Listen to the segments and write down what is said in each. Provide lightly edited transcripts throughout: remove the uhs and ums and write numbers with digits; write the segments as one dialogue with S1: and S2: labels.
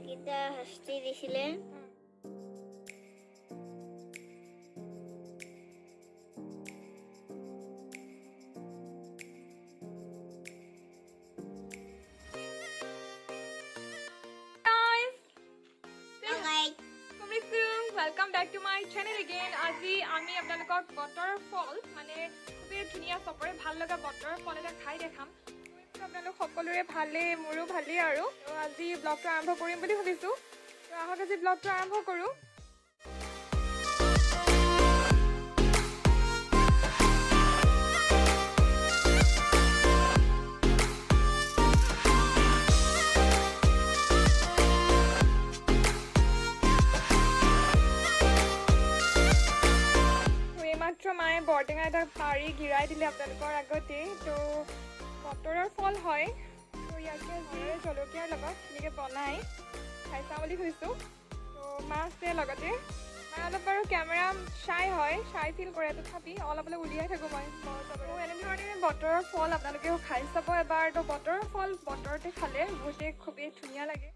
S1: কিটা শাস্তি দিছিলে
S2: Welcome back to my channel again. আজি আমি আপোনালোকক বটৰ ফল মানে খুবেই ধুনীয়া চবৰে ভাল লগা বটৰ ফল এটা খাই দেখাম আপোনালোক সকলোৰে ভালে মোৰো ভালেই আৰু আজি ব্লগটো আৰম্ভ কৰিম বুলি ভাবিছোঁ তো আহক আজি ব্লগটো আৰম্ভ কৰোঁ মায়ে বৰটেঙা এটা পাৰি গিৰাই দিলে আপোনালোকৰ আগতে তো বতৰৰ ফল হয় তো ইয়াকে জলকীয়াৰ লগত এনেকৈ বনাই খাই চাওঁ বুলি ভাবিছোঁ তো মা আছে লগতে মা অলপ বাৰু কেমেৰা চাই ফিল কৰে তথাপি অলপ উলিয়াই থাকোঁ মই তো এনেধৰণে বতৰৰ ফল আপোনালোকেও খাই চাব এবাৰ তো বতৰৰ ফল বতৰতে খালে বহুতে খুবেই ধুনীয়া লাগে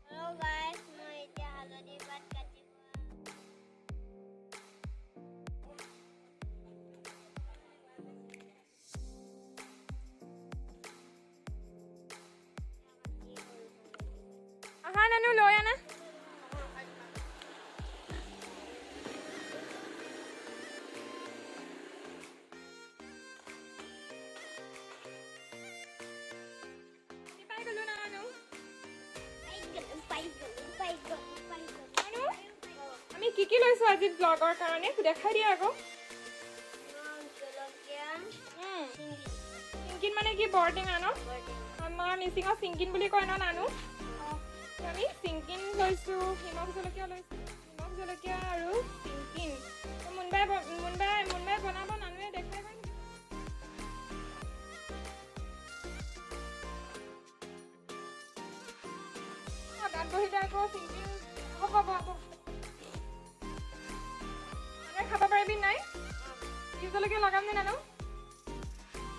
S2: আহা নানু লৈ আনা পাই গলো নানু আমি কি লৈছো আজি ব্লগৰ কাৰণে দেখাই দিয়া আকৌ চিংকিন মানে কি বৰটেঙা ন আমাৰ মিচিঙত চিংকিন বুলি কয় ন নানু আমি চিংকিন লৈছোঁ নিমখ জলকীয়া আৰু চিংকিন মুনবাই বনাব নানুৱে দেখাই পাই গাত বহিলে আকৌ চিংকিন হ'ব মানুহে খাব পাৰিবি নাই বিহ জলকীয়া লগাম নে নানু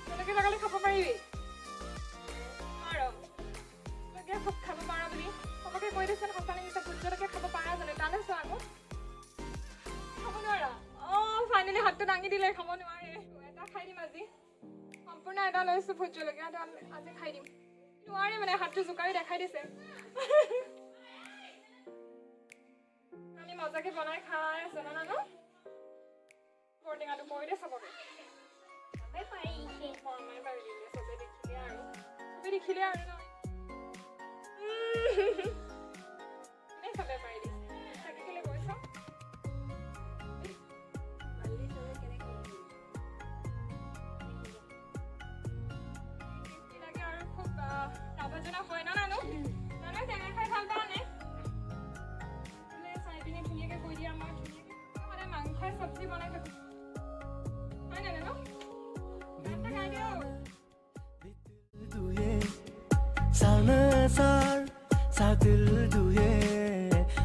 S2: জলকীয়া লগালে খাব পাৰিবি খুব খাব পাৰা বুলি সবকে কৈ দিছে সঁচানে মিছা ভোট জলকীয়া খাব পাৰা জানো তালে চোৱা আকৌ খাব নোৱাৰা ফাইনেলি হাতটো দাঙি দিলে খাব নোৱাৰে এটা খাই দিম আজি সম্পূৰ্ণ এটা লৈছোঁ ভোট জলকীয়া এটা আজি খাই দিম নোৱাৰে মানে হাতটো জোকাৰি দেখাই দিছে আমি মজাকে বনাই খাই আছো ন নানু বৰটেঙাটো কৈ দে চবকে চবে দেখিলে আৰু ন नहीं खबर पड़ी सके के लिए बोल सा मल्ली तो केने को टेस्टी लगे और खूब आवाजना होय ना नानू नानू टेंगा खाई ভাল পাও নে ले साइबिने धुनियाके কৈ দিয়া মই ধুনিয়াকে মানে মাংসৰ সবজি বনাই থাকো হয় না নানু গানটা গাই দিও দুয়ে সানা সার 사들 두에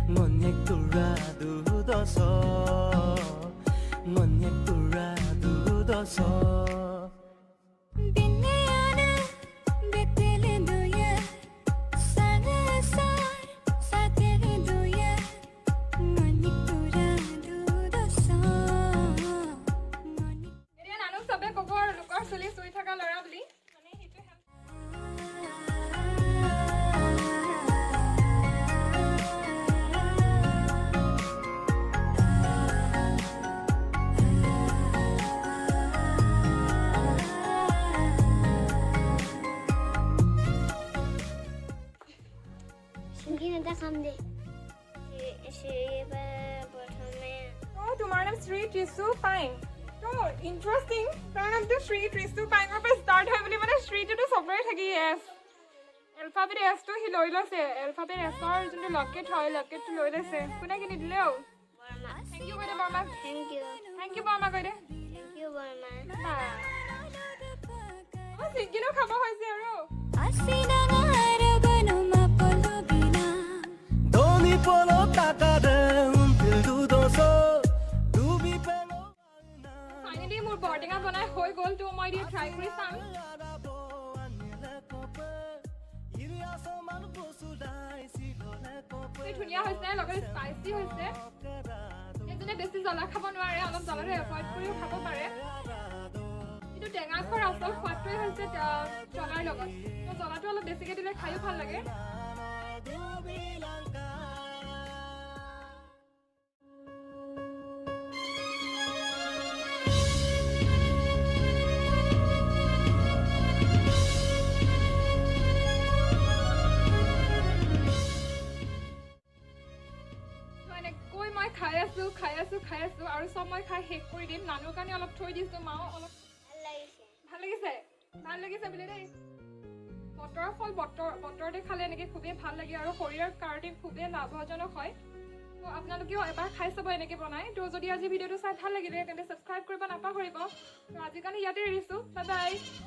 S2: 뭔 얘기라도 묻어서 뭔 얘기라도 묻어서 तुम्हारा श्री टिसु पाइन तो इंटरेस्टिंग कारण अब तो श्री टिसु पाइन पर स्टार्ट है बोली माने श्री तो सबरे থাকি এস এলফাবেট এস তো হি লৈ লৈছে এলফাবেট এছৰ যোনটো লকেট হয় লকেটটো লৈ লৈছে কোনে কিনি দিলে ও বৰ্মা থ্যাংক ইউ কৈ দে বৰ্মা থ্যাংক ইউ বৰ্মা কৈ দে থ্যাংক ইউ বৰ্মা আমাৰ চিংকিনো খাব হৈছে আৰু ধনী পলো টাকাৰে ফাইনেলি মোৰ বৰটেঙা বনাই হৈ গ'ল তো মই দিয়ে ট্ৰাই কৰি চাম ধুনীয়া হৈছে লগতে স্পাইচি হৈছে এজনে বেছি জ্বলা খাব নোৱাৰে অলপ জ্বলাটো এভয়েড কৰিও খাব পাৰে কিন্তু টেঙা খোৱাৰ আচল সোৱাদটোৱে হৈছে জ্বলাৰ লগত তো জ্বলাটো অলপ বেছিকৈ দিলে খায়ো ভাল লাগে খাই আছো আৰু সব মই খাই শেষ কৰি দিম নানুৰ কাৰণে অলপ থৈ দিছো মাও অলপ ভাল লাগিছে বুলি দেই বতৰৰ ফল বতৰতে খালে এনেকৈ খুবেই ভাল লাগে আৰু শৰীৰৰ কাৰণে খুবেই লাভজনক হয় তো আপোনালোকেও এবাৰ খাই চাব এনেকৈ বনাই তো যদি আজি ভিডিঅ'টো চাই ভাল লাগিলে তেন্তে ছাবস্ক্ৰাইব কৰিব নাপাহৰিব তো আজিৰ কাৰণে ইয়াতে এৰিছোঁ বাই বাই